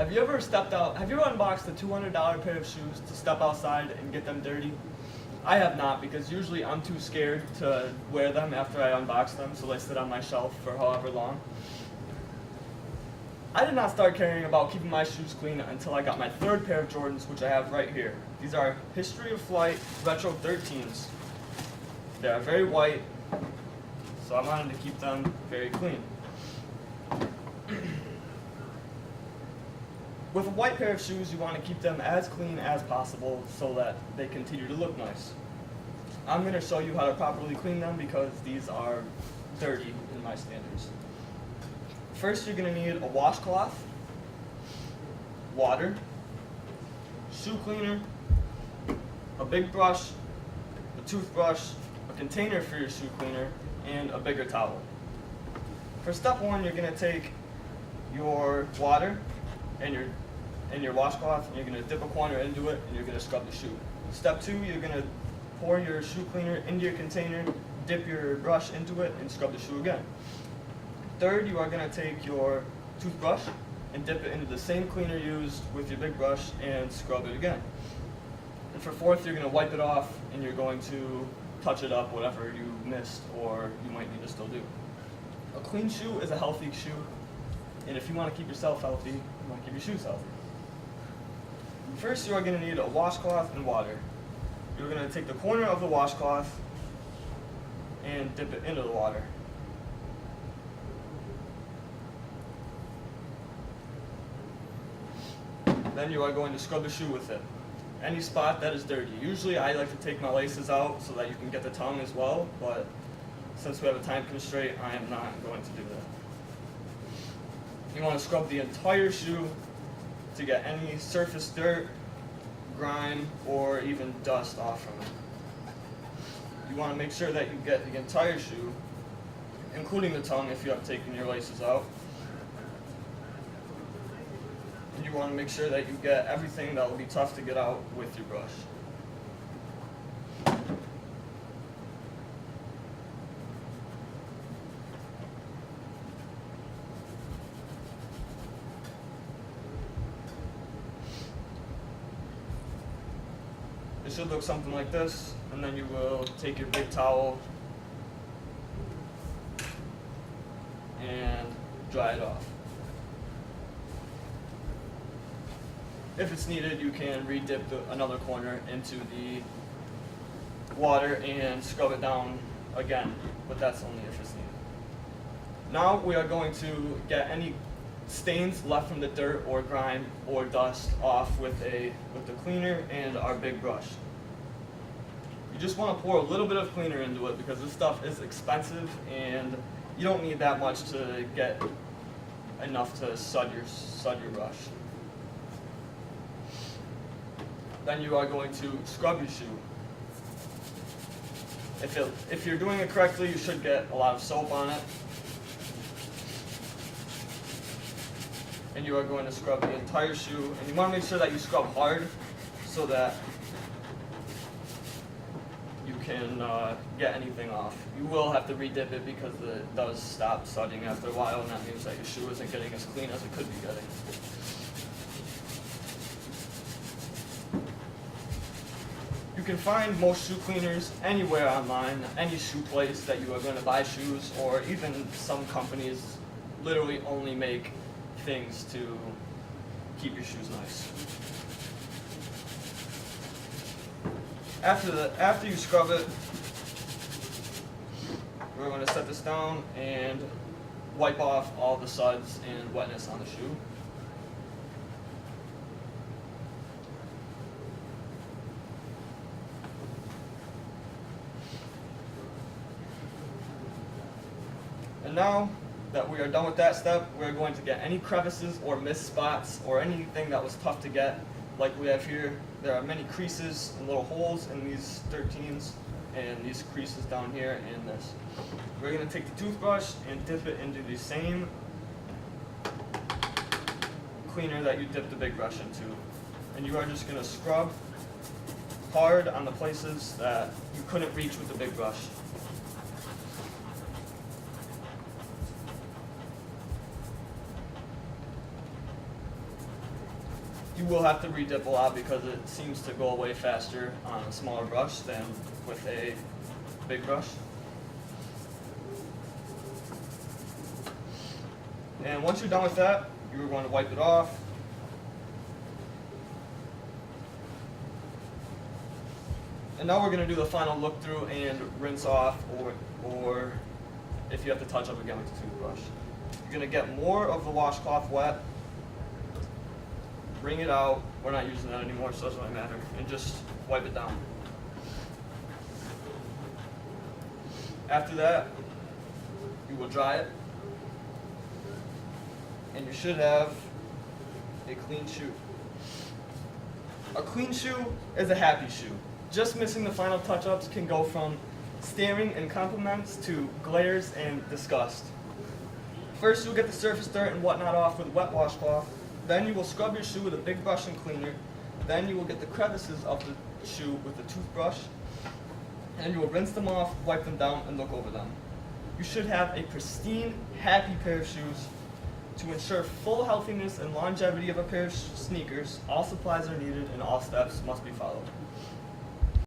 Have you ever stepped out? Have you ever unboxed a $200 pair of shoes to step outside and get them dirty? I have not, because usually I'm too scared to wear them after I unbox them, so they sit on my shelf for however long. I did not start caring about keeping my shoes clean until I got my third pair of Jordans, which I have right here. These are History of Flight Retro 13s. They are very white, so I wanted to keep them very clean. With a white pair of shoes, you want to keep them as clean as possible so that they continue to look nice. I'm going to show you how to properly clean them because these are dirty in my standards. First, you're going to need a washcloth, water, shoe cleaner, a big brush, a toothbrush, a container for your shoe cleaner, and a bigger towel. For step one, you're going to take your water and your washcloth, and you're going to dip a corner into it, and you're going to scrub the shoe. Step two, you're going to pour your shoe cleaner into your container, dip your brush into it, and scrub the shoe again. Third, you are going to take your toothbrush and dip it into the same cleaner used with your big brush and scrub it again. And for fourth, you're going to wipe it off, and you're going to touch it up, whatever you missed or you might need to still do. A clean shoe is a healthy shoe, and if you want to keep yourself healthy, you want to keep your shoes healthy. First, you are going to need a washcloth and water. You're going to take the corner of the washcloth and dip it into the water. Then you are going to scrub the shoe with it. Any spot that is dirty. Usually I like to take my laces out so that you can get the tongue as well, but since we have a time constraint, I am not going to do that. You want to scrub the entire shoe to get any surface dirt, grime, or even dust off from it. You want to make sure that you get the entire shoe, including the tongue if you have taken your laces out. And you want to make sure that you get everything that will be tough to get out with your brush. It should look something like this, and then you will take your big towel and dry it off. If it's needed, you can re-dip another corner into the water and scrub it down again, but that's only if it's needed. Now we are going to get any stains left from the dirt or grime or dust off with the cleaner and our big brush. You just want to pour a little bit of cleaner into it because this stuff is expensive and you don't need that much to get enough to sud your brush. Then you are going to scrub your shoe. If you're doing it correctly, you should get a lot of soap on it. And you are going to scrub the entire shoe, and you want to make sure that you scrub hard so that you can get anything off. You will have to re-dip it because it does stop sudding after a while, and that means that your shoe isn't getting as clean as it could be getting. You can find most shoe cleaners anywhere online, any shoe place that you are going to buy shoes, or even some companies literally only make things to keep your shoes nice. After you scrub it, we're going to set this down and wipe off all the suds and wetness on the shoe. And now that we are done with that step, we're going to get any crevices or missed spots or anything that was tough to get, like we have here. There are many creases and little holes in these 13s, and these creases down here and this. We're going to take the toothbrush and dip it into the same cleaner that you dipped the big brush into. And you are just going to scrub hard on the places that you couldn't reach with the big brush. You will have to re-dip a lot because it seems to go away faster on a smaller brush than with a big brush. And once you're done with that, you're going to wipe it off. And now we're going to do the final look through and rinse off, or if you have to touch up again with the toothbrush. You're going to get more of the washcloth wet, wring it out. We're not using that anymore, so it doesn't really matter. And just wipe it down. After that, you will dry it. And you should have a clean shoe. A clean shoe is a happy shoe. Just missing the final touch-ups can go from staring and compliments to glares and disgust. First, you'll get the surface dirt and whatnot off with a wet washcloth. Then you will scrub your shoe with a big brush and cleaner. Then you will get the crevices of the shoe with a toothbrush. And you will rinse them off, wipe them down, and look over them. You should have a pristine, happy pair of shoes. To ensure full healthiness and longevity of a pair of sneakers, all supplies are needed and all steps must be followed.